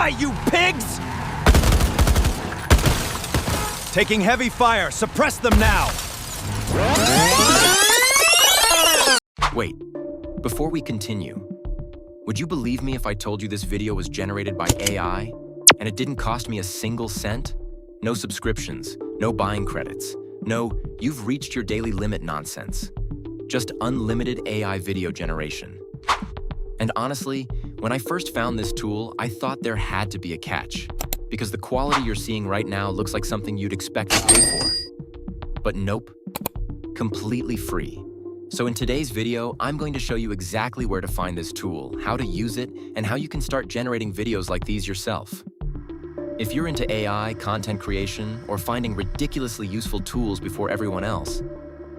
Die, you pigs! Taking heavy fire. Suppress them now! Wait, before we continue, would you believe me if I told you this video was generated by AI and it didn't cost me a single cent? No subscriptions, no buying credits, no "you've reached your daily limit" nonsense. Just unlimited AI video generation. And honestly, when I first found this tool, I thought there had to be a catch, because the quality you're seeing right now looks like something you'd expect to pay for. But nope, completely free. So in today's video, I'm going to show you exactly where to find this tool, how to use it, and how you can start generating videos like these yourself. If you're into AI, content creation, or finding ridiculously useful tools before everyone else,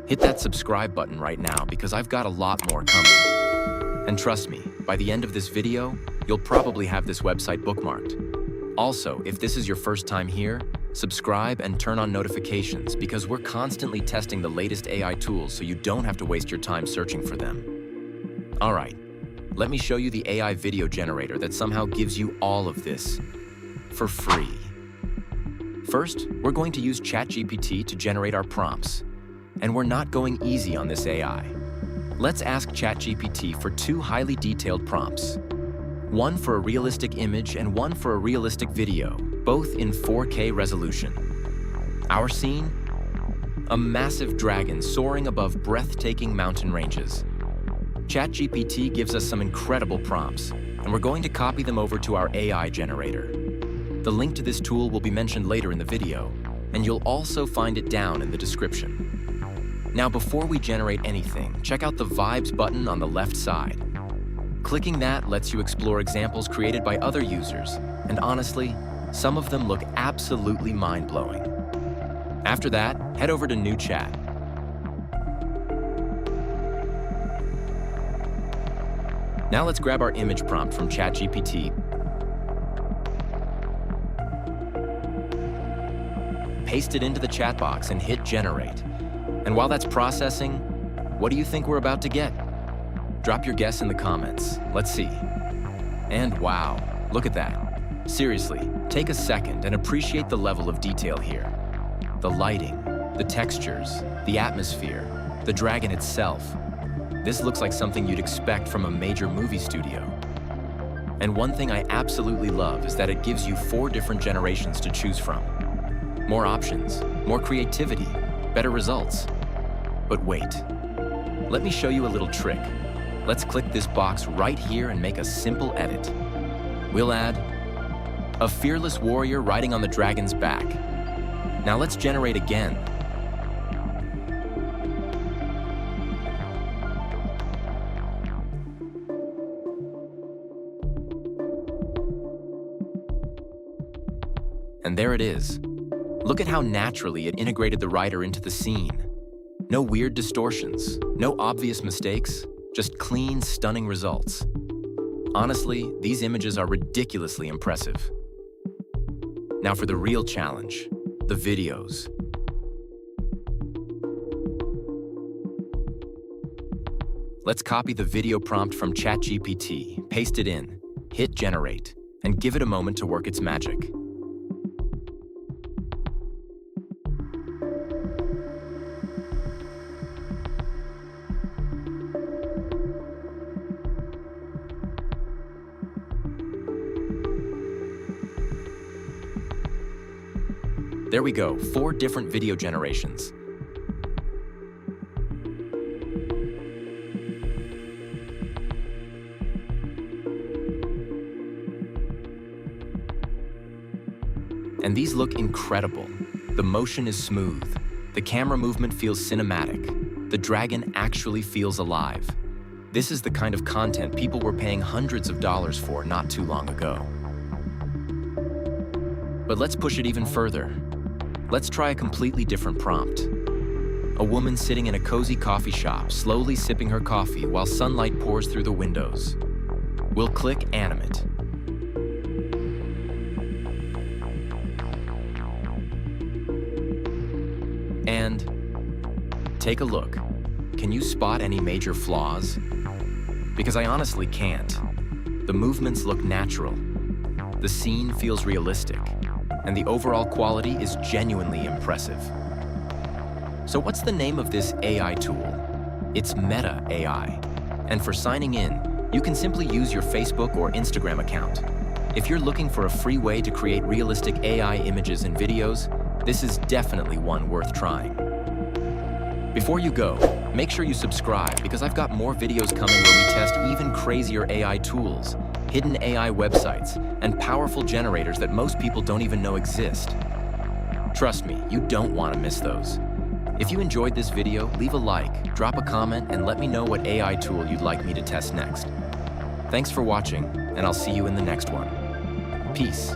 hit that subscribe button right now because I've got a lot more coming. And trust me, by the end of this video, you'll probably have this website bookmarked. Also, if this is your first time here, subscribe and turn on notifications because we're constantly testing the latest AI tools so you don't have to waste your time searching for them. All right, let me show you the AI video generator that somehow gives you all of this for free. First, we're going to use ChatGPT to generate our prompts. And we're not going easy on this AI. Let's ask ChatGPT for 2 highly detailed prompts. One for a realistic image and one for a realistic video, both in 4K resolution. Our scene? A massive dragon soaring above breathtaking mountain ranges. ChatGPT gives us some incredible prompts, and we're going to copy them over to our AI generator. The link to this tool will be mentioned later in the video, and you'll also find it down in the description. Now, before we generate anything, check out the Vibes button on the left side. Clicking that lets you explore examples created by other users, and honestly, some of them look absolutely mind-blowing. After that, head over to New Chat. Now let's grab our image prompt from ChatGPT, paste it into the chat box, and hit generate. And while that's processing, what do you think we're about to get? Drop your guess in the comments. Let's see. And wow, look at that. Seriously, take a second and appreciate the level of detail here. The lighting, the textures, the atmosphere, the dragon itself. This looks like something you'd expect from a major movie studio. And one thing I absolutely love is that it gives you 4 different generations to choose from. More options, more creativity, better results. But wait, let me show you a little trick. Let's click this box right here and make a simple edit. We'll add a fearless warrior riding on the dragon's back. Now let's generate again. And there it is. Look at how naturally it integrated the rider into the scene. No weird distortions, no obvious mistakes, just clean, stunning results. Honestly, these images are ridiculously impressive. Now for the real challenge, the videos. Let's copy the video prompt from ChatGPT, paste it in, hit generate, and give it a moment to work its magic. There we go, 4 different video generations. And these look incredible. The motion is smooth. The camera movement feels cinematic. The dragon actually feels alive. This is the kind of content people were paying hundreds of dollars for not too long ago. But let's push it even further. Let's try a completely different prompt. A woman sitting in a cozy coffee shop, slowly sipping her coffee while sunlight pours through the windows. We'll click animate. And take a look. Can you spot any major flaws? Because I honestly can't. The movements look natural. The scene feels realistic, and the overall quality is genuinely impressive. So what's the name of this AI tool? It's Meta AI. And for signing in, you can simply use your Facebook or Instagram account. If you're looking for a free way to create realistic AI images and videos, this is definitely one worth trying. Before you go, make sure you subscribe because I've got more videos coming where we test even crazier AI tools, hidden AI websites, and powerful generators that most people don't even know exist. Trust me, you don't want to miss those. If you enjoyed this video, leave a like, drop a comment, and let me know what AI tool you'd like me to test next. Thanks for watching, and I'll see you in the next one. Peace.